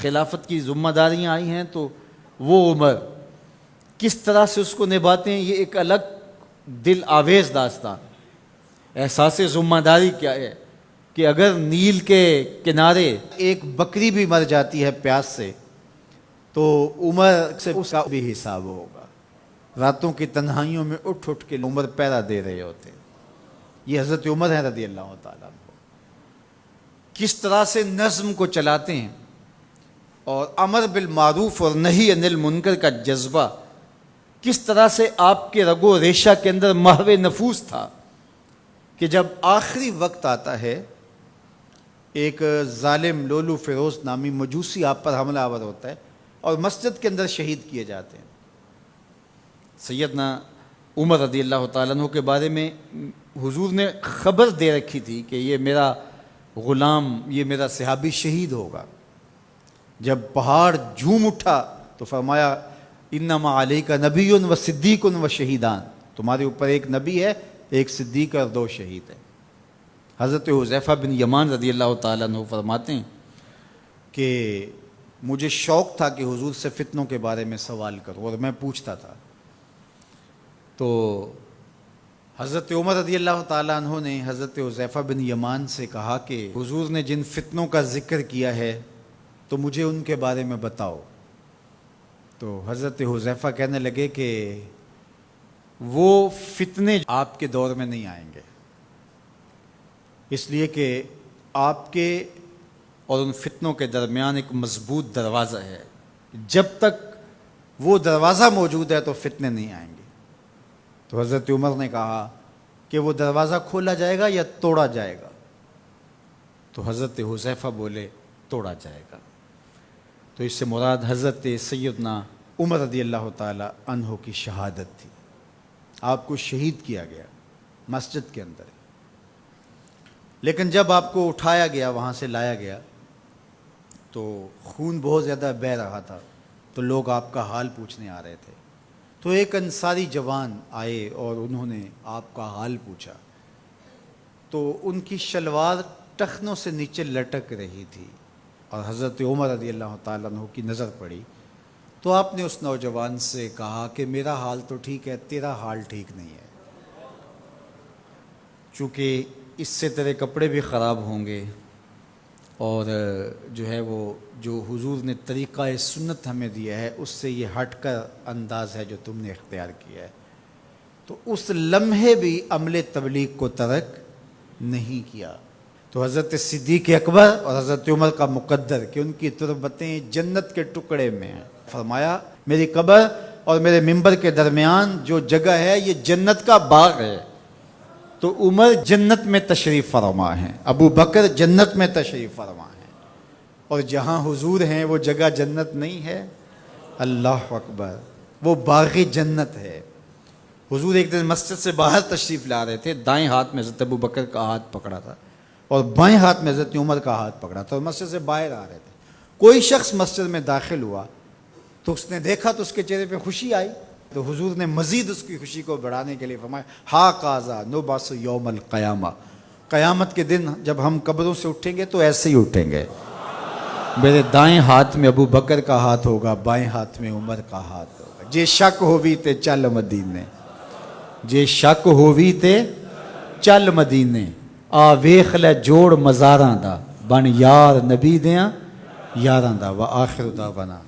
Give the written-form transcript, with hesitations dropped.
خلافت کی ذمہ داریاں آئی ہیں تو وہ عمر کس طرح سے اس کو نبھاتے ہیں، یہ ایک الگ دل آویز داستان۔ احساس ذمہ داری کیا ہے کہ اگر نیل کے کنارے ایک بکری بھی مر جاتی ہے پیاس سے تو عمر سے اس کا بھی حساب ہوگا۔ راتوں کی تنہائیوں میں اٹھ اٹھ کے عمر پہرا دے رہے ہوتے ہیں۔ یہ حضرت عمر ہے رضی اللہ تعالیٰ عنہ، کس طرح سے نظم کو چلاتے ہیں، اور امر بالمعروف اور نہی عن المنکر کا جذبہ کس طرح سے آپ کے رگ و ریشہ کے اندر محو نفوس تھا کہ جب آخری وقت آتا ہے ایک ظالم لولو فیروز نامی مجوسی آپ پر حملہ آور ہوتا ہے اور مسجد کے اندر شہید کیے جاتے ہیں۔ سیدنا عمر رضی اللہ تعالیٰ عنہ کے بارے میں حضور نے خبر دے رکھی تھی کہ یہ میرا غلام، یہ میرا صحابی شہید ہوگا۔ جب پہاڑ جھوم اٹھا تو فرمایا انما علیک نبی و صدیق و شہیدان، تمہارے اوپر ایک نبی ہے، ایک صدیق اور 2 شہید ہیں۔ حضرت حذیفہ بن یمان رضی اللہ تعالیٰ عنہ فرماتے ہیں کہ مجھے شوق تھا کہ حضور سے فتنوں کے بارے میں سوال کروں اور میں پوچھتا تھا، تو حضرت عمر رضی اللہ تعالیٰ عنہ نے حضرت حذیفہ بن یمان سے کہا کہ حضور نے جن فتنوں کا ذکر کیا ہے تو مجھے ان کے بارے میں بتاؤ۔ تو حضرت حذیفہ کہنے لگے کہ وہ فتنے آپ کے دور میں نہیں آئیں گے، اس لیے کہ آپ کے اور ان فتنوں کے درمیان ایک مضبوط دروازہ ہے، جب تک وہ دروازہ موجود ہے تو فتنے نہیں آئیں گے۔ تو حضرت عمر نے کہا کہ وہ دروازہ کھولا جائے گا یا توڑا جائے گا؟ تو حضرت حذیفہ بولے توڑا جائے گا۔ تو اس سے مراد حضرت سیدنا عمر رضی اللہ تعالی عنہ کی شہادت تھی۔ آپ کو شہید کیا گیا مسجد کے اندر، لیکن جب آپ کو اٹھایا گیا، وہاں سے لایا گیا تو خون بہت زیادہ بہہ رہا تھا، تو لوگ آپ کا حال پوچھنے آ رہے تھے۔ تو ایک انصاری جوان آئے اور انہوں نے آپ کا حال پوچھا، تو ان کی شلوار ٹخنوں سے نیچے لٹک رہی تھی، اور حضرت عمر رضی اللہ تعالیٰ عنہ کی نظر پڑی تو آپ نے اس نوجوان سے کہا کہ میرا حال تو ٹھیک ہے، تیرا حال ٹھیک نہیں ہے، چونکہ اس سے تیرے کپڑے بھی خراب ہوں گے، اور جو ہے وہ جو حضور نے طریقہ سنت ہمیں دیا ہے اس سے یہ ہٹ کر انداز ہے جو تم نے اختیار کیا ہے۔ تو اس لمحے بھی عمل تبلیغ کو ترک نہیں کیا۔ تو حضرت صدیق اکبر اور حضرت عمر کا مقدر کہ ان کی تربتیں جنت کے ٹکڑے میں ہیں، فرمایا میری قبر اور میرے منبر کے درمیان جو جگہ ہے یہ جنت کا باغ ہے۔ تو عمر جنت میں تشریف فرما ہیں، ابو بکر جنت میں تشریف فرما ہیں، اور جہاں حضور ہیں وہ جگہ جنت نہیں ہے؟ اللہ اکبر، وہ باغ جنت ہے۔ حضور ایک دن مسجد سے باہر تشریف لا رہے تھے، دائیں ہاتھ میں حضرت ابو بکر کا ہاتھ پکڑا تھا اور بائیں ہاتھ میں حضرت عمر کا ہاتھ پکڑا تھا، اور مسجد سے باہر آ رہے تھے۔ کوئی شخص مسجد میں داخل ہوا تو اس نے دیکھا تو اس کے چہرے پہ خوشی آئی، تو حضور نے مزید اس کی خوشی کو بڑھانے کے لیے فرمایا ہا قاضا نبعث یوم القیامہ، قیامت کے دن جب ہم قبروں سے اٹھیں گے تو ایسے ہی اٹھیں گے، میرے دائیں ہاتھ میں ابو بکر کا ہاتھ ہوگا، بائیں ہاتھ میں عمر کا ہاتھ ہوگا۔ جے شک ہووی تے چل مدینے، جے شک ہووی تے چل مدینے، آ ویخ لے جوڑ مزاراں دا، بن یار نبی دیاں یاراں دا۔ وآخر دعوانا